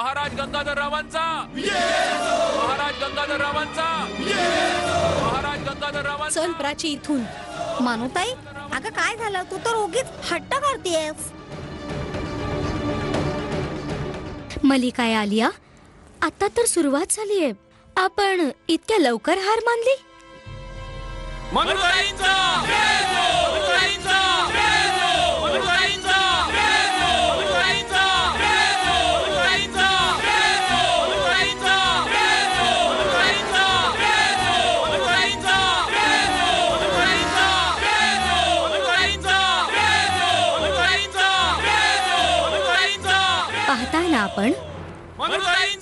महाराज गंगाधररावांचा महाराज गंगाधररावांचा महाराज गंगाधररावांचा। चल प्राची इथून। मानुताई, अगं काय झालं? तू तर उगीच हट्ट करतेस। मलिका आलिया, आता तर सुरुवात झालीये, आपण इतक्या लवकर हार मानली? मनुताईंचा मनुताईंचा मनुताईंचा मनुताईंचा मनुताईंचा मनुताईंचा मनुताईंचा मनुताईंचा मनुताईंचा मनुताईंचा मनुताईंचा। पाहताय ना आपण,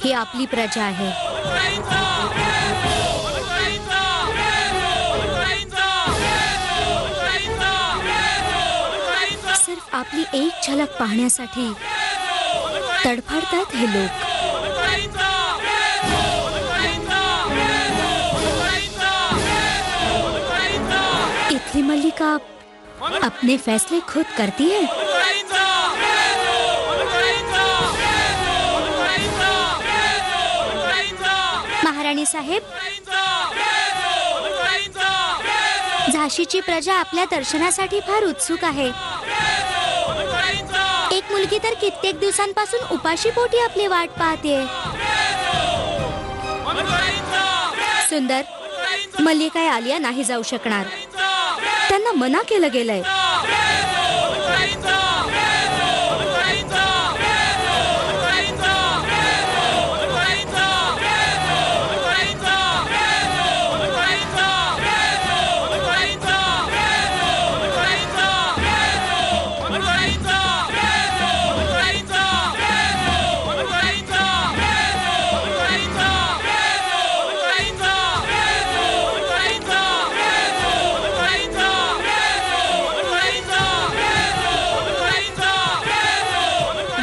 ही आपली प्रजा आहे। सिर्फ आपली एक झलक पाहण्यासाठी तडफडतात हे लोक। इथली मल्लिका अपने फैसले खुद करती है। महाराणी साहेब, झाशीची प्रजा आपल्या दर्शनासाठी फार उत्सुक आहे। एक मुलगी तर कित्येक दिवसांपासून उपाशी पोटी आपली वाट पाहते। सुंदर, मल्लिका आलिया नाही जाऊ शकणार, त्यांना मना केलं गेलंय।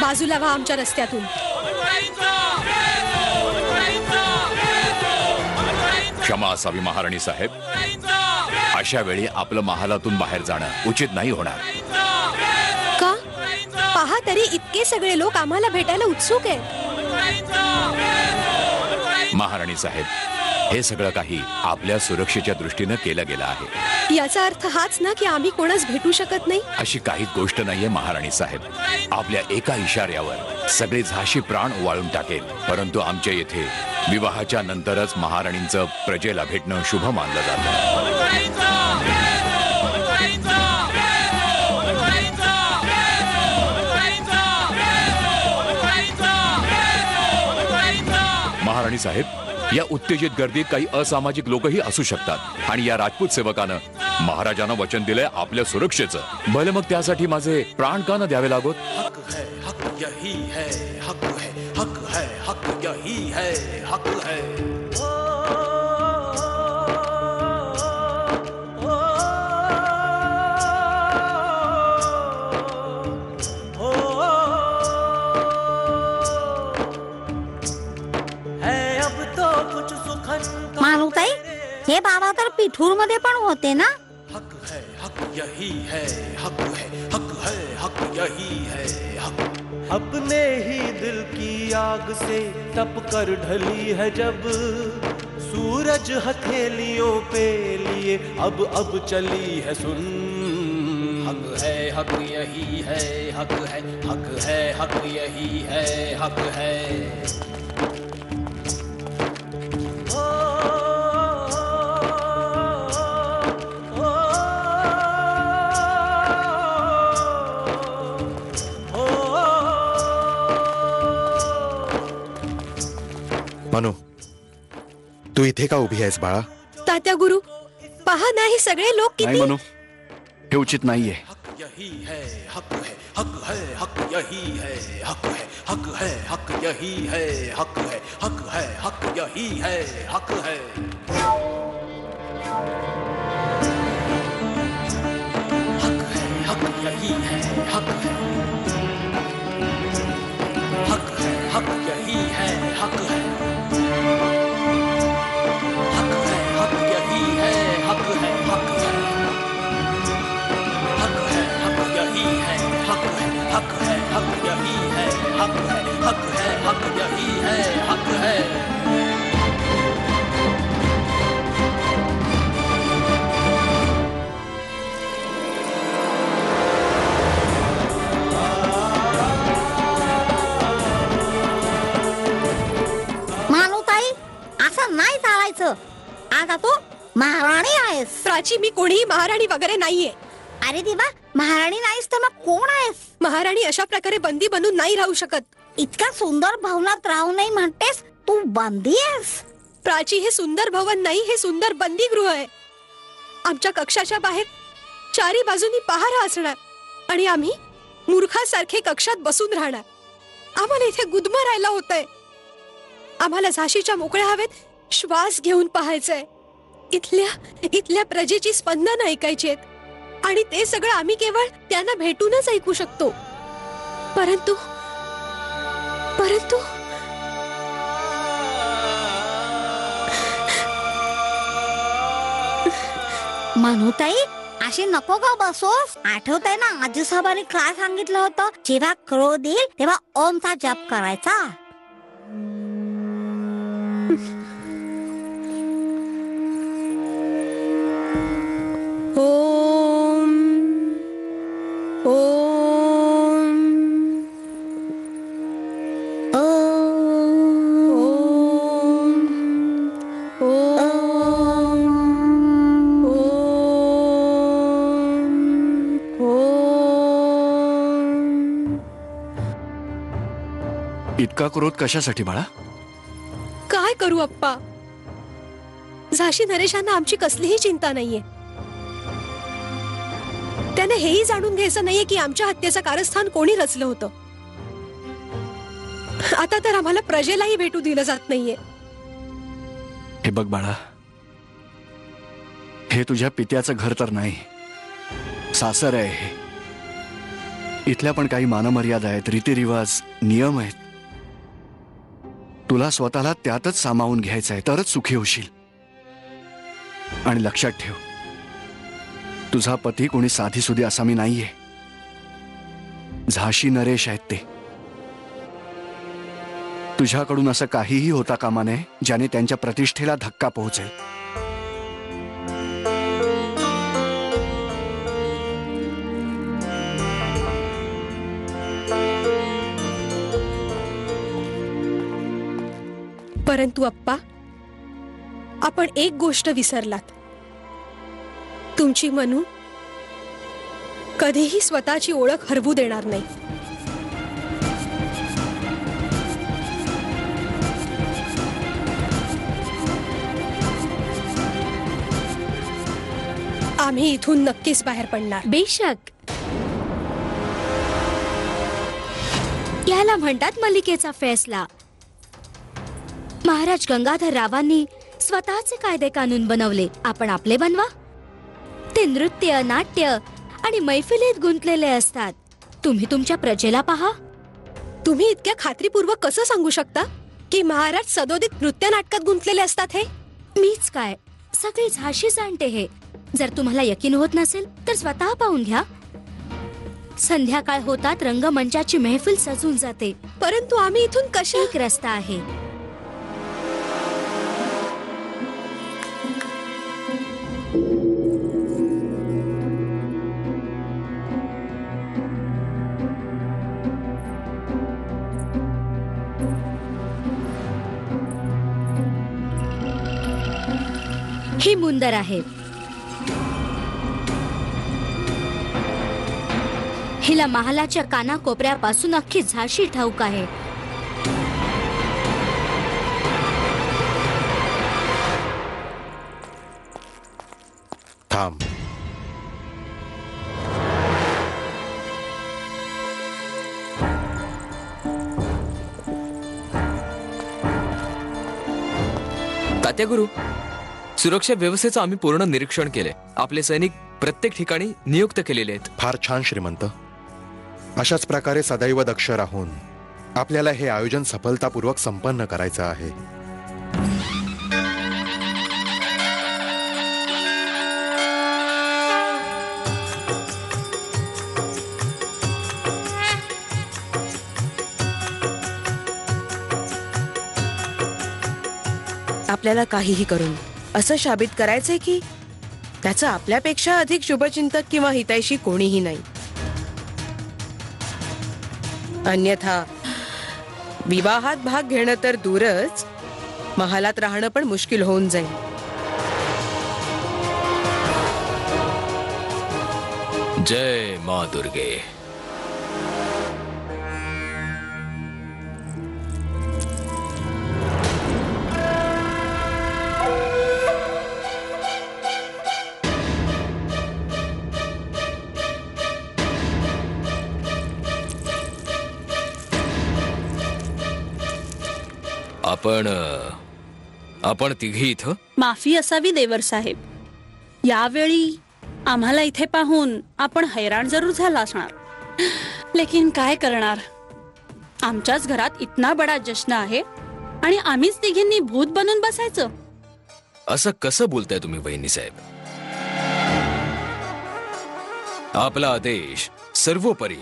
बाजूला व्हा आमच्या रस्त्यातून। क्षमा असावी महाराणी साहेब, अशा वेळी आपलं महालातून बाहेर जाणं उचित नाही होणार। का? पहा तरी, इतके सगळे लोक आम्हाला भेटायला उत्सुक आहेत। महाराणी साहेब, हे सगळं काही आपल्या सुरक्षेच्या दृष्टीने केलं गेलं आहे। याचा अर्थ हाच ना की आम्ही कोणास भेटू शकत नाही? अशी काही गोष्ट नाहीये महाराणी साहेब। आपल्या एका इशाऱ्यावर सगळे झाशी प्राण वाळून टाकेल, परंतु आमच्या येथे विवाहाच्या नंतरच महाराणींचं प्रजेला भेटणं शुभ मानलं जातं। महाराणी साहेब, या उत्तेजित गर्दीत काही असामाजिक लोकही असू शकतात आणि या राजपूत सेवकानं महाराजांना वचन दिलंय आपल्या सुरक्षेचं। भले मग त्यासाठी माझे प्राण का न द्यावे लागोत? हक है, हक यही है, हक है, हक है, हक यही है, हक है। मानुताई, हे बाबा तर पिठूर मध्ये पण होते ना? हक है, हक यही है, हक है, हक है, हक यही है, हक। अपने ही दिल की आग से तप कर ढली है जब सूरज हथेलियों पे लिए, अब चली है सुन। हक है, हक यही है, हक है, हक है, हक यही है, हक है। मनु, तू इथे का उभी आहेस बाळा? तात्या गुरु, पहा ना, हे सगळे लोक नाही किती। म्हणू, हे उचित नाहीये। हक यही है, हक है, हक है, हक यही है, हक है, हक है, हक यही है, हक है, हक है, हक यही है, हक है। हक है, हक यही है, हक है, हक है, हक यही है, हक है, हक है, हक यही है, हक है, हक है, हक है, हक यही है, हक है, हक है, हक यही है, हक है, हक है, हक यही आता तू महाराणी आहेस. प्राची, मी कोणीही महाराणी वगैरे नाहीये. अरे देवा, महाराणी नाहीस तर मग कोण आहेस? महाराणी अशा प्रकारे बंदी बनून नाही राहू शकत. इतक्या सुंदर भवनात राहू नाही म्हणतेस, तू बंदी आहेस. प्राची, हे सुंदर भवन नाही, हे सुंदर बंदीगृह आहे. आमच्या कक्षाच्या बाहेर चारी बाजूनी पहारा असणार आणि आम्ही मूर्खासारखे कक्षात बसून राहणार. आम्हाला इथे गुदमरायला होतंय. आम्हाला झाशीच्या मोकळ्या हवेत श्वास घेऊन पाहायचंय. इथल्या प्रजेची स्पंदन ऐकायची आहेत आणि ते सगळं आम्ही केवळ त्यांना भेटूनच ऐकू शकतो. परंतु मनूताई, अशी नको का बसोस? आठवतंय ना आजी साहेबांनी काय सांगितलं होतं? जेव्हा क्रोध येईल तेव्हा ओमचा जप करायचा. ओम ओम इतका क्रोध कशासाठी बाळा? काय करू अप्पा? झाशी नरेशांना आमची कसलीही चिंता नाहीये. त्याने हेही जाणून घ्यायचं नाहीये की आमच्या हत्येचं कारस्थान कोणी रचलं होतं. आता तर आम्हाला प्रजेलाही भेटू दिलं जात नाहीये. हे बघ बाळा, हे तुझ्या पित्याचं घर तर नाही, सासर आहे हे. इथल्या पण काही मानमर्यादा आहेत, रीतिरिवाज, नियम आहेत. तुला स्वतःला त्यातच सामावून घ्यायचं आहे, तरच सुखी होशील. आणि लक्षात ठेव, तुझा पती कोणी साधीसुधी असामी नाहीये. झाशी नरेश आहेत ते. तुझ्याकडून असं काहीही होता कामा नये ज्याने त्यांच्या प्रतिष्ठेला धक्का पोहोचेल. परंतु अप्पा, आपण एक गोष्ट विसरलात. तुमची मनू कधीही स्वतःची ओळख हरवू देणार नाही. आम्ही इथून नक्कीच बाहेर पडणार. बेशक. याला म्हणतात मलिकेचा फैसला. महाराज गंगाधर रावांनी स्वतःचे कायदे कानून बनवले, आपण आपले बनवा. ते नृत्य, नाट्य आणि मैफिलीत गुंतलेले असतात. तुम्ही तुमच्या प्रजेला पहा. तुम्ही इतक्या खात्रीपूर्वक कसं सांगू शकता की महाराज सदोदित नृत्य नाटकात गुंतलेले असतात? हे मीच काय, सगळी झाशी जाणते हे. जर तुम्हाला यकीन होत नसेल तर स्वतः पाहून घ्या. संध्याकाळ होतात रंगमंचाची महफिल सजून जाते. परंतु आम्ही इथून कशा? एक रस्ता आहे. ही मुंदर आहे. हिला महालाच्या कानाकोपऱ्यापासून अख्खी झाशी ठाऊक आहे. थांब. तात्यागुरु, सुरक्षा व्यवस्थेचं आम्ही पूर्ण निरीक्षण केले. आपले सैनिक प्रत्येक ठिकाणी नियुक्त केलेले आहेत. फार छान श्रीमंत. अशाच प्रकारे सदैव दक्ष राहून आपल्याला हे आयोजन सफलतापूर्वक संपन्न करायचं आहे. आपल्याला काहीही करून असं साबित करायचंय की त्याचं आपल्यापेक्षा अधिक शुभचिंतक किंवा हितैषी कोणीही नाही. अन्यथा विवाहात भाग घेणं तर दूरच, महालात राहणं पण मुश्किल होऊन जाईल. जय माँ दुर्गे. आपण तिघी इथं. माफी असावी देवर साहेब, यावेळी आम्हाला इथे पाहून आपण हैराण जरूर झाला असणार, लेकिन काय करणार, आमच्याच घरात इतना बडा जश्न आहे आणि आम्हीच तिघींनी भूत बनून बसायचं. असं कसं बोलताय तुम्ही वहिनी साहेब? आपला आदेश सर्वोपरी,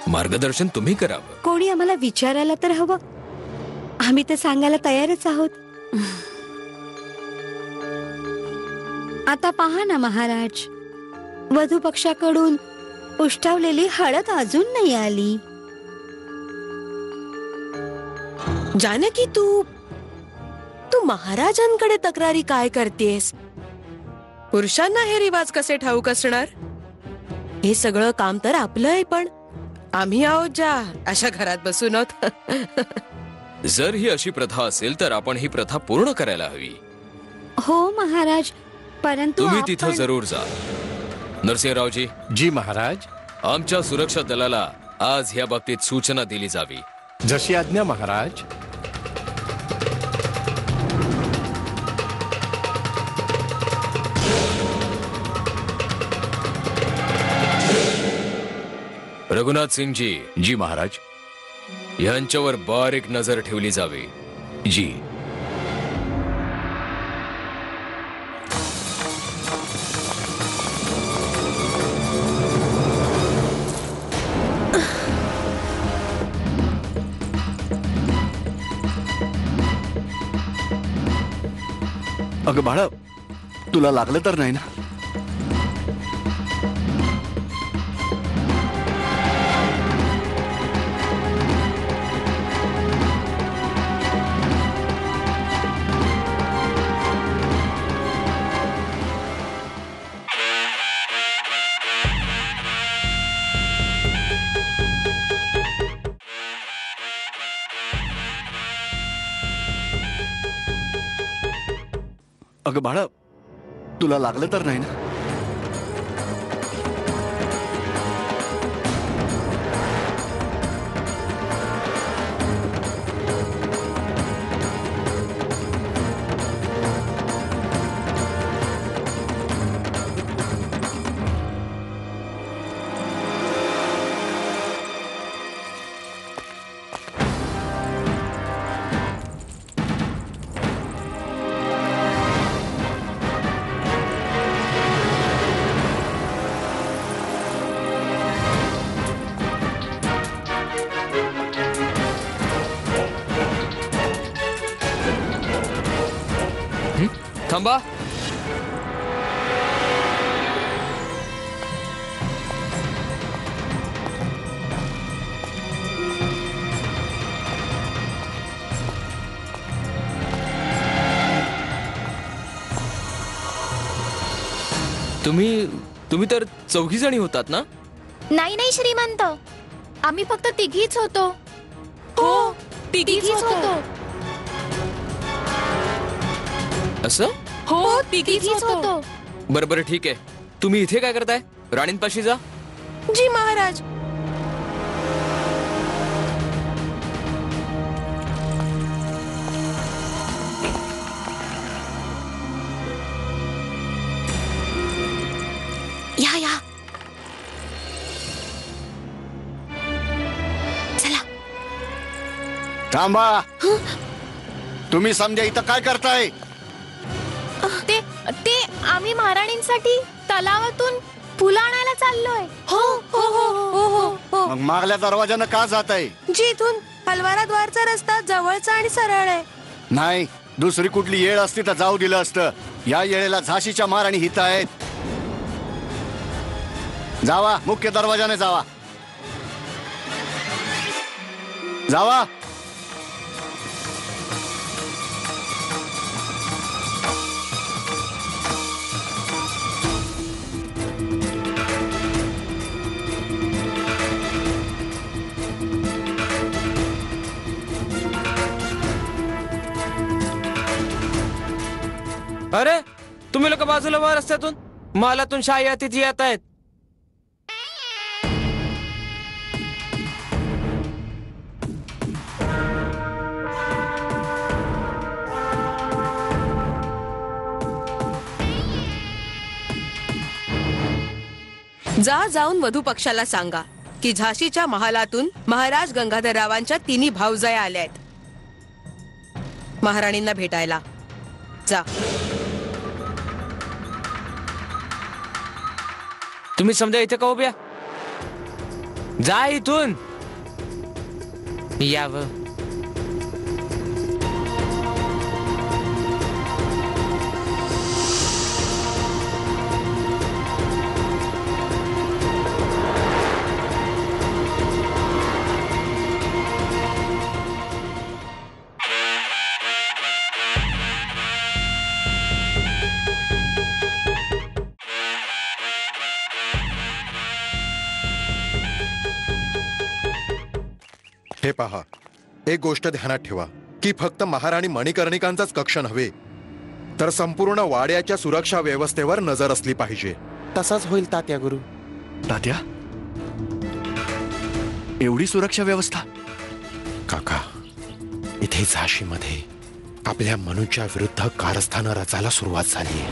मार्गदर्शन तुम्ही करावं. कोणी आम्हाला विचारायला तर हवं, आम्ही ते सांगायला तयारच आहोत. आता पहा ना महाराज, वधू पक्षाकडून उष्टावलेली हळद अजून नाही आली. जानकी, तू महाराजांकडे तक्रारी काय करतेस? पुरुषांना हे रिवाज कसे ठाऊक असणार? हे सगळं काम तर आपलं आहे, पण आम्ही आहोत ज्या अशा घरात बसून आहोत. जर ही अशी प्रथा असेल तर आपण ही प्रथा पूर्ण करायला हवी. हो महाराज, परंतु तुम्ही तिथं जरूर जा. नरसिंहरावजी. जी महाराज. आमच्या सुरक्षा दलाला आज या बाबतीत सूचना दिली जावी. जशी आज्ञा महाराज. रघुनाथ सिंगजी. जी महाराज. यांच्यावर बारीक नजर ठेवली जावी. जी. अगं बाळा, तुला लागलं तर नाही ना? अगं बाळा, तुला लागलं तर नाही ना? थांबा. तुम्ही तर चौघी जणी होतात ना? नाही नाही श्रीमंत, आम्ही फक्त तिघीच होतो. हो, तिघीच होतो. असं? हो, तिघीच होतो. बरं बरं, ठीक आहे. तुम्ही इथे काय करताय? राणींपाशी जा. जी महाराज. या या, चला. थांबा. तुम्ही समजा इथं काय करताय? ते आम्ही महाराणींसाठी तलावातून फुलं आणायला चाललोय. हो हो हो हो हो हो. मग मागल्या दरवाजानं का जात आहे? जी, इथून हलवाराद्वारचा रस्ता जवळचा आणि सरळ आहे. नाही, दुसरी कुठली येळ असती तर जाऊ दिलं असतं. या येळेला झाशीच्या महाराणी हित आहेत. जावा, मुख्य दरवाजाने जावा. जावा. अरे तुम्ही लोक बाजूला वर रस्त्यातून मालातून शाही अतिथी येत आहेत. जाऊन वधू पक्षाला सांगा की झाशीच्या महालातून महाराज गंगाधररावांच्या तिन्ही भावजया आल्या आहेत महाराणींना भेटायला. जा. तुम्ही समजा इथे का उभ्या? जा इथून. यावं. हे पहा, एक गोष्ट ध्यानात ठेवा की फक्त महाराणी मणिकर्णिकांचाच कक्ष नव्हे तर संपूर्ण वाड्याच्या सुरक्षा व्यवस्थेवर नजर असली पाहिजे. तसाच होईल तात्या गुरु. तात्या, एवढी सुरक्षा व्यवस्था? काका, इथे झाशीमध्ये आपल्या मनूच्या विरुद्ध कारस्थानं रचायला सुरुवात झाली.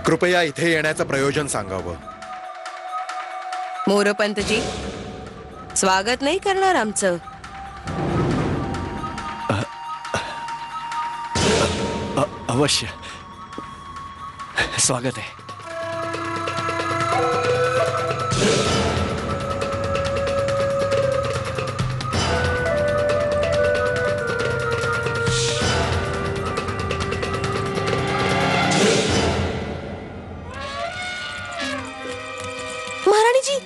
कृपया इथे येण्याचं प्रयोजन सांगावं. मोरपंतजी, स्वागत नाही करणार आमचं? अवश्य स्वागत आहे. महाराणीजी,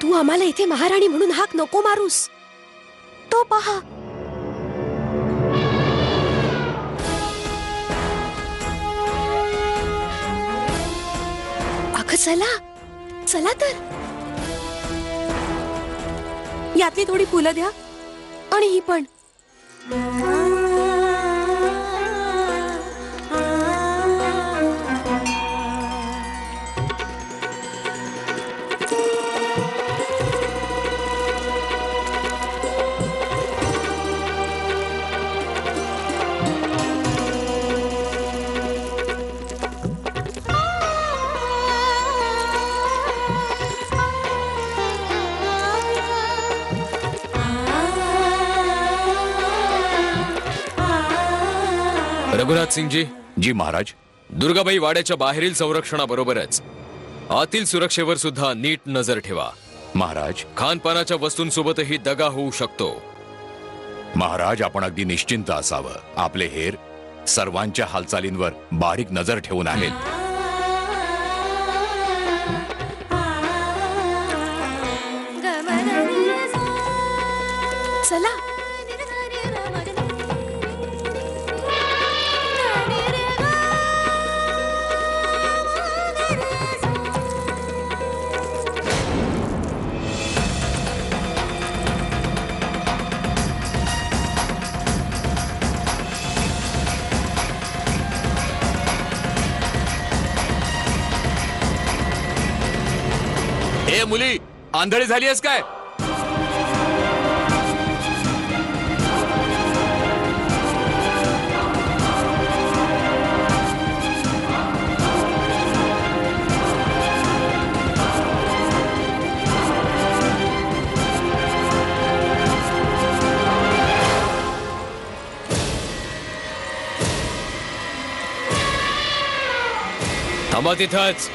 तू आम्हाला इथे महाराणी म्हणून हाक नको मारूस. तो पहा. अगं चला चला तर. यातली थोडी फुलं द्या आणि ही पण. रघुनाथ सिंगजी. जी महाराज. दुर्गाबाई वाड्याच्या बाहेरील संरक्षणाबरोबरच आतील सुरक्षेवर सुद्धा नीट नजर ठेवा. महाराज, खानपानाच्या वस्तूंसोबतही दगा होऊ शकतो. महाराज, आपण अगदी निश्चिंत असावं. आपले हेर सर्वांच्या हालचालींवर बारीक नजर ठेवून आहेत. चला. ए मुली, आंधळी झाली आहेस काय? थांबा तिथंच.